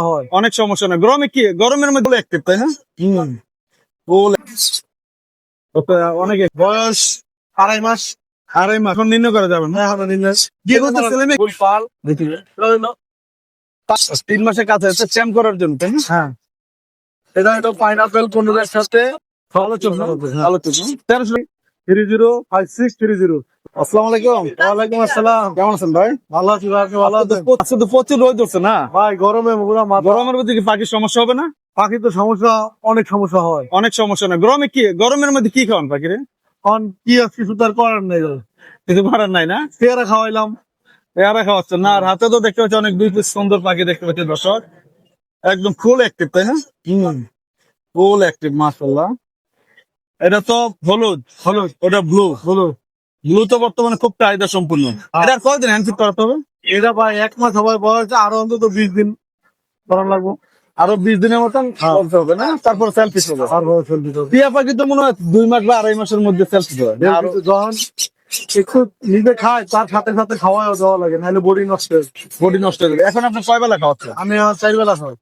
হয় অনেক সমস্যা না। গরমে কি গরমের মধ্যে অ্যাক্টিভ তাই না? ফুল অনেক বয়স 2.5 মাস। 2.5 মাস এখন নির্ণয় করা যাবে না। এখন ইংলিশ কি বলতে ছেলে মেয়ে ফুল পাল দেখি 3 মাসের কাছে হচ্ছে চ্যাম্প করার জন্য তাই না? হ্যাঁ এটা একটা পাইনাপেল কোনটার সাথে আলোচনা হ্যাঁ। আলোচনা 13305630। আসসালামু আলাইকুম। ওয়ালাইকুম আসসালাম। কেমন আছেন ভাই? ভালো আছি ভাই, আপনি ভালো আছেন? আজকে তো প্রচুর রোদ উঠছে না? ভাই গরমে পুরো মাথা। গরমের মধ্যে কি পাখির সমস্যা হবে না? পাখি তো সমস্যা, অনেক সমস্যা হয়। অনেক সমস্যা না। গরমের মধ্যে কি খাওয়ান পাখিরে? এখন কি আর কিছু তার করার নেই। কিছু করার নাই না? পেয়ারা খাওয়াইলাম। পেয়ারা খাওয়াচ্ছেন না? আর হাতে তো দেখতে পাচ্ছি অনেক দুই পিস সুন্দর পাখি দেখতে পাচ্ছি দর্শক। একদম ফুল অ্যাক্টিভ তাই না? ফুল অ্যাক্টিভ মাশাআল্লাহ। এটা তো হলুদ, ওটা ব্লু। ব্লু তো বর্তমানে খুব চাহিদা সম্পূর্ণ। এটা আর কয়দিন হ্যান্ড ফিট করাতে হবে? এটা ভাই 1 মাস হবে বয়স, আরো অন্তত 20 দিন করার লাগবো। আরো 20 দিনের মতন করতে হবে না? তারপর সেলফি হবে। আর বয়স চলতে হবে। টিয়া পাখি তো মনে হয় 2 মাস বা 2.5 মাসের মধ্যে সেলফি হবে। আর যখন একটু নিজে খায় তার সাথে সাথে খাওয়াও দেওয়া লাগে, নাহলে বডি নষ্ট হয়। বডি নষ্ট হয়ে যাবে। এখন আপনি কয় বেলা খাওয়াচ্ছেন? আমি 4 বেলা খাই।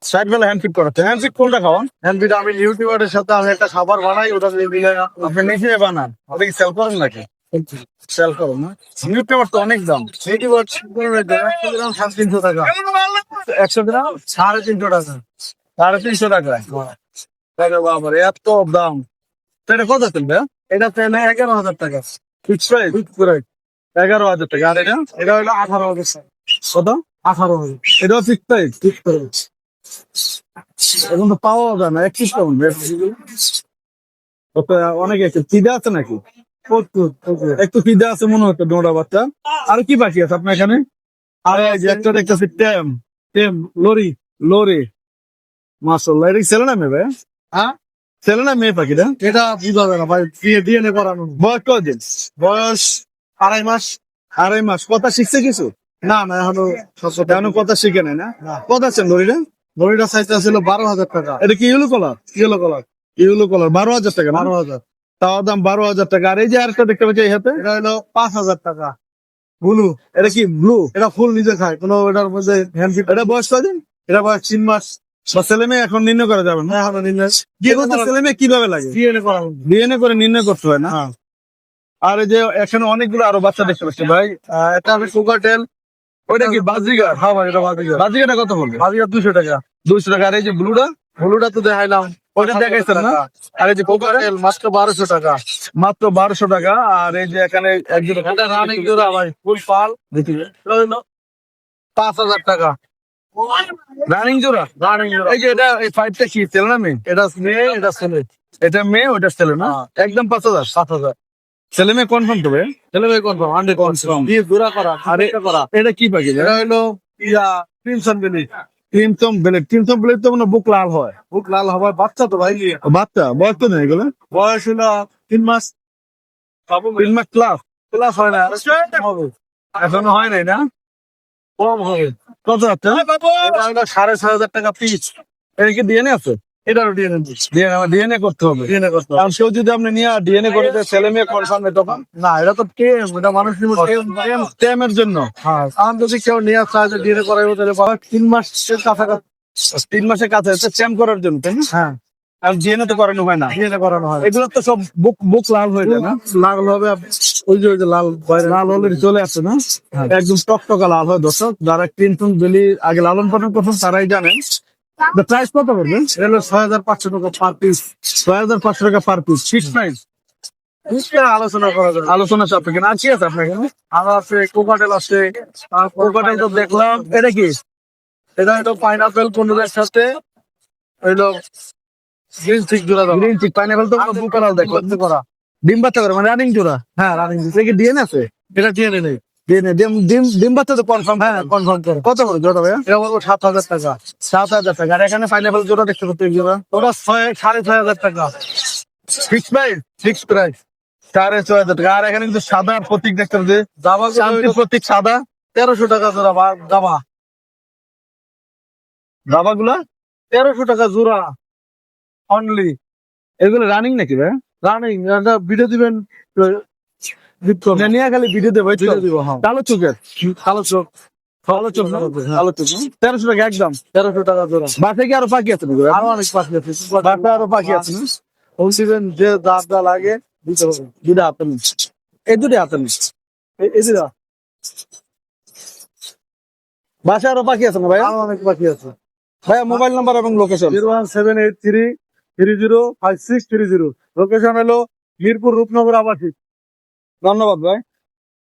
60 বেলা হ্যান্ড ফিট করাচ্ছেন। হ্যান্ড ফিট কোনটা খাওয়ান? হ্যান্ডবিট আমি ইউটিউবারের সাথে আমি একটা খাবার বানাই, ওটা নিয়ে মিলে আপনি নিজে বানান? ওটা কি সেল করেন নাকি? সেল করেন না? ইউটিউবার তো অনেক দাম। ইউটিউবার 100 গ্রাম 350 টাকা, 100 গ্রাম 350 টাকা। 350 টাকা। আরে বাবারে এত দাম। তো এটা কত চলবে? এটা পেলে 11,000 টাকা ফিক্স প্রাইস? ফিক্স করে। 11,000 টাকা। আর এটা এটা হলো 18,000 কত? 18,000 এটাও ফিক্স প্রাইস? ফিক্স করে। এখন তো পাওয়া যায় না। 21 কেমন? অনেক একটু ফিদা আছে নাকি? একটু ফিদা আছে মনে হচ্ছে ডোরা বাচ্চা। আর কি পাখি আছে আপনার এখানে? আর এই যে একটা দেখতেছি টেম লরি মাশাআল্লাহ। এটা কি ছেলে না মেয়ে ভাই? হ্যাঁ ছেলে না মেয়ে পাখিটা? এটা বুঝা যায় না ভাই, ডিএনএ করানো। বয়স কতদিন? বয়স 2.5 মাস। 2.5 মাস। কথা শিখছে কিছু? না না, এখনো এখনো কথা শিখে নাই না? কত আছেন লরিটা? ঘড়িটা চাইতে ছিল 12,000 টাকা। এটা কি ইউলো কালার? Yellow colour. 12,000 টাকা না? 12,000। তাও দাম 12,000 টাকা। আর এই যে আরেকটা দেখতে পাচ্ছি এই হাতে, এটা হলো 5,000 টাকা। ব্লু। এটা কি ব্লু? এটা ফুল নিজে খায়, কোনো এটার মধ্যে হ্যান্ডফিট। এটা বয়স কদিন? এটা বয়স 3 মাস। বা ছেলে মেয়ে এখন নির্ণয় করা যাবে না? এখনো নিলে কি বলতে ছেলে মেয়ে কিভাবে লাগে? ডিএনএ করানো। ডিএনএ করে নির্ণয় করতে হয় না? হ্যাঁ। আর এই যে এখানে অনেকগুলো আরো বাচ্চা দেখতে পাচ্ছি ভাই। এটা আমি কোকাটেল। ওইটা কি বাজরিগার? হ্যাঁ ভাই, এটা বাজিগার। বাজরিগারটা কত বলবে? বাজিগার 200 টাকা। 200 টাকা। আর এই যে ব্লুটা? হলুদটা তো দেখাইলাম, ওইটা দেখাইছেন না? আর এই যে কোকাটা? কোকাটেল মাত্র 1200 টাকা। মাত্র 1200 টাকা। আর এই যে এখানে একজন এটা রানিং জোড়া ভাই, ফুল পাল। দেখি এটা হলো 5,000 টাকা। রানিং জোড়া। রানিং জোড়া। এই যে এটা এই ফাইভটা কি ছেলে না মেয়ে? এটা মেয়ে, এটা ছেলে। এটা মেয়ে, ওটা ছেলে না? হ্যাঁ। একদম 5,000। 7,000। ছেলে মেয়ে কনফার্ম তো ভাই? ছেলে মেয়ে কনফার্ম 100% দিয়ে জোড়া করা। আরে করা। এটা কি পাখি ভাই? এটা হলো ক্রিমসন বেলি। ক্রিমসন ব্লেড তো মানে বুক লাল হয়। বুক লাল হবে, বাচ্চা তো ভাই। বাচ্চা বয়স তো নেই এগুলো? বয়স হলো 3 মাস। 3 মাস ক্লাস ক্লাস হয় না, হবে। এখনো হয় নাই না? কম হবে। কত আছে? এটা হলো 6,500 টাকা পিস। এটা কি ডিএনএ আছে? এটারও ডিএনএ দিচ্ছি। ডিএনএ করতে হবে। ডিএনএ করতে হবে। কারণ কেউ যদি আপনি নিয়ে ডিএনএ করে দেয় ছেলে মেয়ে কনফার্ম তখন না, এটা তো টেম, এটা মানুষ নিব টেম। টেমের জন্য। হ্যাঁ, আর যদি কেউ নিয়ে চায় যে ডিএনএ করাইবো, তাহলে 3 মাসের কাছাকাছি। 3 মাসের কাছে হচ্ছে চ্যাম্প করার জন্য তাই না? হ্যাঁ, আর ডিএনএ তো করানো হয় না। ডিএনএ করানো হয়। এগুলো তো সব বুক লাল হয়ে যায় না? লাল হবে, ওই যে লাল বাইরে লাল হলে চলে আসে না? হ্যাঁ। একদম টকটকা লাল হয় দর্শক। যারা ক্রিমসন বেলি আগে লালন পালন করছেন তারাই জানেন। প্রাইস কত করবেন? এটা হলো 6,500 টাকা পার পিস। 6,500 টাকা পার পিস। Fix price? আলোচনা করা যাবে। আলোচনা সাপেক্ষে। আর কি আছে আপনার এখানে? আর আছে কোকাটেল আছে। কোকাটেল তো দেখলাম। এটা কি? এটা হলো পাইনাপেল কোনটার সাথে হইলো গ্রিন চিক জোড়া দাও। গ্রিন চিক পাইনাপেল তো বুক লাল দেখলাম। করা। ডিম বাচ্চা করে মানে রানিং জোড়া? হ্যাঁ, রানিং। এটা কি ডিএনএ আছে? এটা ডিএনএ নেই। ডিম বাচ্চা তো কনফার্ম। হ্যাঁ, কনফার্ম করে। কত করে জোড়া ভাইয়া? এটা বলবো 7,000 টাকা। 7,000 টাকা। আর এখানে পাইনাপেল জোড়া দেখতে পাচ্ছি এক জোড়া। ওটা 6,500 টাকা। Fix price? Fix price. 6,500 টাকা। আর এখানে কিন্তু সাদা প্রতীক দেখতে পাচ্ছি। জামা শান্তির প্রতীক সাদা। 1300 টাকা জোড়া জামা। দাবা গুলা 1300 টাকা জোড়া অনলি। এগুলো রানিং নাকি ভাই? রানিং। এটা ভিডিও দিবেন, নিয়ে খালি ভিডিও দেবো। ভিডিও দিব। হ্যাঁ, কালো চোখের কালো চোখ। ভালো চোখ না? হ্যাঁ। ভালো চোখ না? 1300 টাকা একদম। 1300 টাকা জোড়া। বাসায় কি আরো পাখি আছে নাকি ভাই? আরো অনেক পাখি আছে। বাসায় আরো পাখি আছে না? বলছিলেন যে যা লাগে দিতে হবে। দুটা হাতে নিন। এই দুটো হাতে নিন। এই যে বাসায় আরো পাখি আছে না ভাইয়া? আরো অনেক পাখি আছে। ভাইয়া মোবাইল নাম্বার এবং লোকেশন। 01783 305630। লোকেশন হলো মিরপুর রূপনগর আবাসিক। ধন্যবাদ ভাই।